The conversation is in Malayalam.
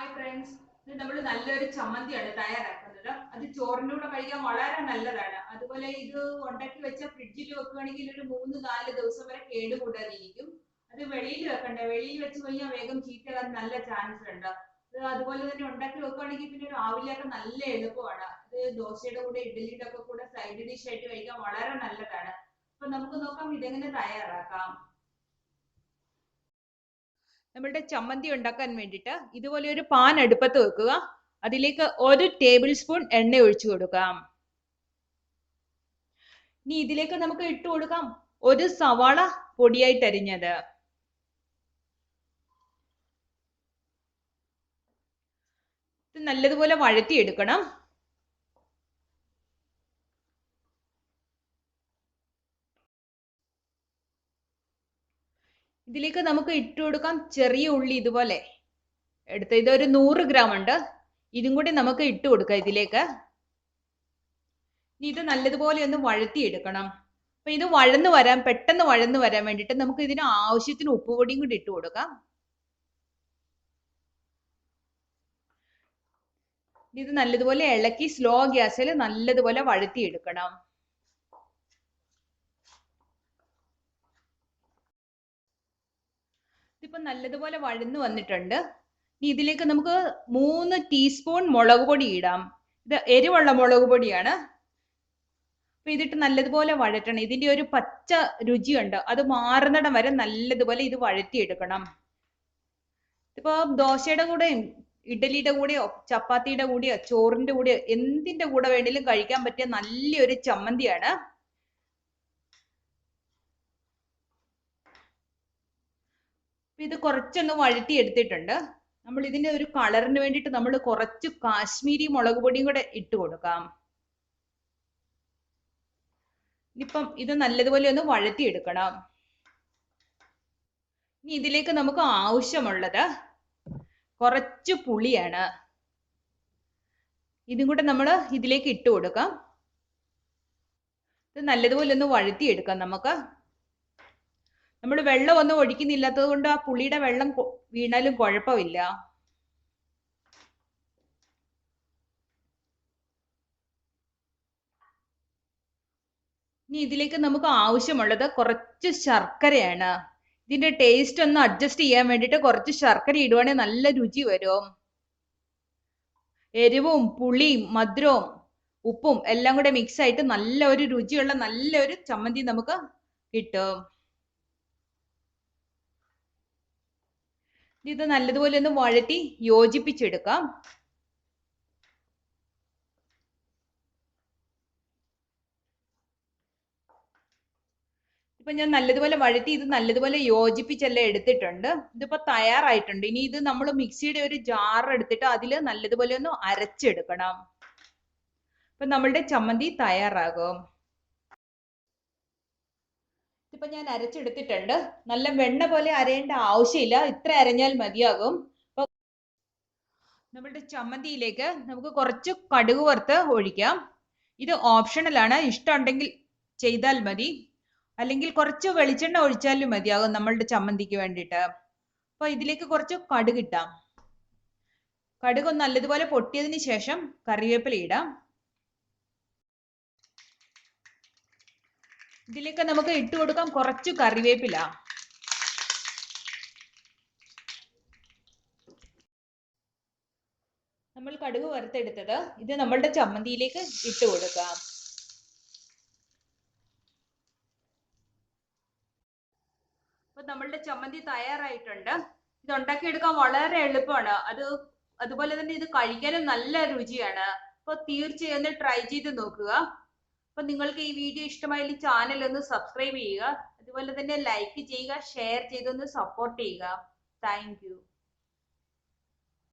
ഹായ് ഫ്രണ്ട്സ്, ഇത് നമ്മൾ നല്ലൊരു ചമ്മന്തിയാണ് തയ്യാറാക്കുന്നത്. അത് ചോറിൻ്റെ കൂടെ കഴിക്കാൻ വളരെ നല്ലതാണ്. അതുപോലെ ഇത് ഉണ്ടാക്കി വെച്ച ഫ്രിഡ്ജിൽ വെക്കുകയാണെങ്കിൽ ഒരു 3-4 ദിവസം വരെ കേടുകൂടാതിരിക്കും. അത് വെളിയിൽ വെക്കണ്ട, വെളിയിൽ വെച്ച് കഴിഞ്ഞാൽ വേഗം ചീത്തയാകാൻ നല്ല ചാൻസ് ഉണ്ട്. അതുപോലെ തന്നെ ഉണ്ടാക്കി വെക്കുകയാണെങ്കിൽ പിന്നെ രാവിലെയൊക്കെ നല്ല എളുപ്പമാണ്. അത് ദോശയുടെ കൂടെ ഇഡ്ഡലിയുടെ ഒക്കെ കൂടെ സൈഡ് ഡിഷ് ആയിട്ട് കഴിക്കാൻ വളരെ നല്ലതാണ്. അപ്പൊ നമുക്ക് നോക്കാം ഇതെങ്ങനെ തയ്യാറാക്കാം. നമ്മളുടെ ചമ്മന്തി ഉണ്ടാക്കാൻ വേണ്ടിയിട്ട് ഇതുപോലെ ഒരു പാൻ അടുപ്പത്ത് വെക്കുക. അതിലേക്ക് 1 ടേബിൾ സ്പൂൺ എണ്ണ ഒഴിച്ചു കൊടുക്കാം. ഇനി ഇതിലേക്ക് നമുക്ക് ഇട്ട് കൊടുക്കാം ഒരു സവാള പൊടിയായിട്ട് അരിഞ്ഞത്. ഇത് നല്ലതുപോലെ വഴറ്റിയെടുക്കണം. ഇതിലേക്ക് നമുക്ക് ഇട്ട് കൊടുക്കാം ചെറിയ ഉള്ളി, ഇതുപോലെ എടുത്ത് ഇതൊരു 100 ഗ്രാം ഉണ്ട്. ഇതും കൂടി നമുക്ക് ഇട്ട് കൊടുക്കാം ഇതിലേക്ക്. ഇത് നല്ലതുപോലെ ഒന്ന് വഴറ്റിയെടുക്കണം. അപ്പൊ ഇത് പെട്ടെന്ന് വഴന്നു വരാൻ വേണ്ടിയിട്ട് നമുക്ക് ഇതിന് ആവശ്യത്തിന് ഉപ്പുപൊടിയും കൂടി ഇട്ട് കൊടുക്കാം. ഇത് നല്ലതുപോലെ ഇളക്കി സ്ലോ ഗ്യാസിൽ നല്ലതുപോലെ വഴറ്റിയെടുക്കണം. ഇതിപ്പോ നല്ലതുപോലെ വഴന്നു വന്നിട്ടുണ്ട്. ഇതിലേക്ക് നമുക്ക് 3 ടീസ്പൂൺ മുളക് പൊടി ഇടാം. ഇത് എരിവുള്ള മുളക് പൊടിയാണ്. അപ്പൊ ഇതിട്ട് നല്ലതുപോലെ വഴറ്റണം. ഇതിന്റെ ഒരു പച്ച രുചിയുണ്ട്, അത് മാറുന്നിടം വരെ നല്ലതുപോലെ ഇത് വഴറ്റിയെടുക്കണം. ഇപ്പൊ ദോശയുടെ കൂടെയും ഇഡലിയുടെ കൂടെയോ ചപ്പാത്തിയുടെ കൂടെയോ ചോറിന്റെ കൂടെയോ എന്തിന്റെ കൂടെ വേണേലും കഴിക്കാൻ പറ്റിയ നല്ലൊരു ചമ്മന്തിയാണ്. ഇത് കുറച്ചൊന്ന് വഴറ്റി എടുത്തിട്ടുണ്ട്. നമ്മൾ ഇതിന്റെ ഒരു കളറിന് വേണ്ടിയിട്ട് നമ്മൾ കുറച്ച് കാശ്മീരി മുളക് പൊടിയും കൂടെ ഇട്ട് കൊടുക്കാം. ഇപ്പം ഇത് നല്ലതുപോലെ ഒന്ന് വഴറ്റിയെടുക്കണം. ഇനി ഇതിലേക്ക് നമുക്ക് ആവശ്യമുള്ളത് കുറച്ച് പുളിയാണ്. ഇതും കൂടെ നമ്മൾ ഇതിലേക്ക് ഇട്ട് കൊടുക്കാം. ഇത് നല്ലതുപോലെ ഒന്ന് വഴറ്റിയെടുക്കാം. നമ്മൾ വെള്ളം ഒന്നും ഒഴിക്കുന്നില്ലാത്തത് കൊണ്ട് ആ പുളിയുടെ വെള്ളം വീണാലും കുഴപ്പമില്ല. ഇനി ഇതിലേക്ക് നമുക്ക് ആവശ്യമുള്ളത് കുറച്ച് ശർക്കരയാണ്. ഇതിന്റെ ടേസ്റ്റ് ഒന്ന് അഡ്ജസ്റ്റ് ചെയ്യാൻ വേണ്ടിയിട്ട് കുറച്ച് ശർക്കര ഇടുവാണെങ്കിൽ നല്ല രുചി വരും. എരിവും പുളിയും മധുരവും ഉപ്പും എല്ലാം കൂടെ മിക്സ് ആയിട്ട് നല്ല ഒരു രുചിയുള്ള നല്ലൊരു ചമ്മന്തി നമുക്ക് കിട്ടും. ഇത് നല്ലതുപോലെ ഒന്ന് വഴറ്റി യോജിപ്പിച്ചെടുക്കാം. ഇപ്പൊ ഞാൻ നല്ലതുപോലെ വഴറ്റി ഇത് നല്ലതുപോലെ യോജിപ്പിച്ചെല്ലാം എടുത്തിട്ടുണ്ട്. ഇതിപ്പോ തയ്യാറായിട്ടുണ്ട്. ഇനി ഇത് നമ്മൾ മിക്സിയുടെ ഒരു ജാർ എടുത്തിട്ട് അതിൽ നല്ലതുപോലെ ഒന്ന് അരച്ചെടുക്കണം. ഇപ്പൊ നമ്മളുടെ ചമ്മന്തി തയ്യാറാകും. ഇപ്പൊ ഞാൻ അരച്ചെടുത്തിട്ടുണ്ട്. നല്ല വെണ്ണ പോലെ അരയേണ്ട ആവശ്യമില്ല, ഇത്ര അരഞ്ഞാൽ മതിയാകും. അപ്പൊ നമ്മളുടെ ചമ്മന്തിയിലേക്ക് നമുക്ക് കുറച്ച് കടുക് വറുത്ത് ഒഴിക്കാം. ഇത് ഓപ്ഷണൽ ആണ്, ഇഷ്ടമുണ്ടെങ്കിൽ ചെയ്താൽ മതി, അല്ലെങ്കിൽ കുറച്ച് വെളിച്ചെണ്ണ ഒഴിച്ചാലും മതിയാകും നമ്മളുടെ ചമ്മന്തിക്ക് വേണ്ടിയിട്ട്. അപ്പൊ ഇതിലേക്ക് കുറച്ച് കടുക് ഇട്ടാം. കടുക് ഒന്ന് നല്ലതുപോലെ പൊട്ടിയതിന് ശേഷം കറിവേപ്പില ഇടാം. ഇതിലേക്ക് നമുക്ക് ഇട്ട് കൊടുക്കാം കുറച്ച് കറിവേപ്പില. നമ്മൾ കടുക് വറുത്തെടുത്തത് ഇത് നമ്മളുടെ ചമ്മന്തിയിലേക്ക് ഇട്ട് കൊടുക്കാം. അപ്പൊ നമ്മളുടെ ചമ്മന്തി തയ്യാറായിട്ടുണ്ട്. ഇത് ഉണ്ടാക്കിയെടുക്കാൻ വളരെ എളുപ്പമാണ്. അതുപോലെ തന്നെ ഇത് കഴിക്കാനും നല്ല രുചിയാണ്. അപ്പൊ തീർച്ചയായും ഒന്ന് ട്രൈ ചെയ്ത് നോക്കുക. അപ്പൊ നിങ്ങൾക്ക് ഈ വീഡിയോ ഇഷ്ടമായാലും ചാനൽ ഒന്ന് സബ്സ്ക്രൈബ് ചെയ്യുക. അതുപോലെ തന്നെ ലൈക്ക് ചെയ്യുക, ഷെയർ ചെയ്തൊന്ന് സപ്പോർട്ട് ചെയ്യുക. Thank you.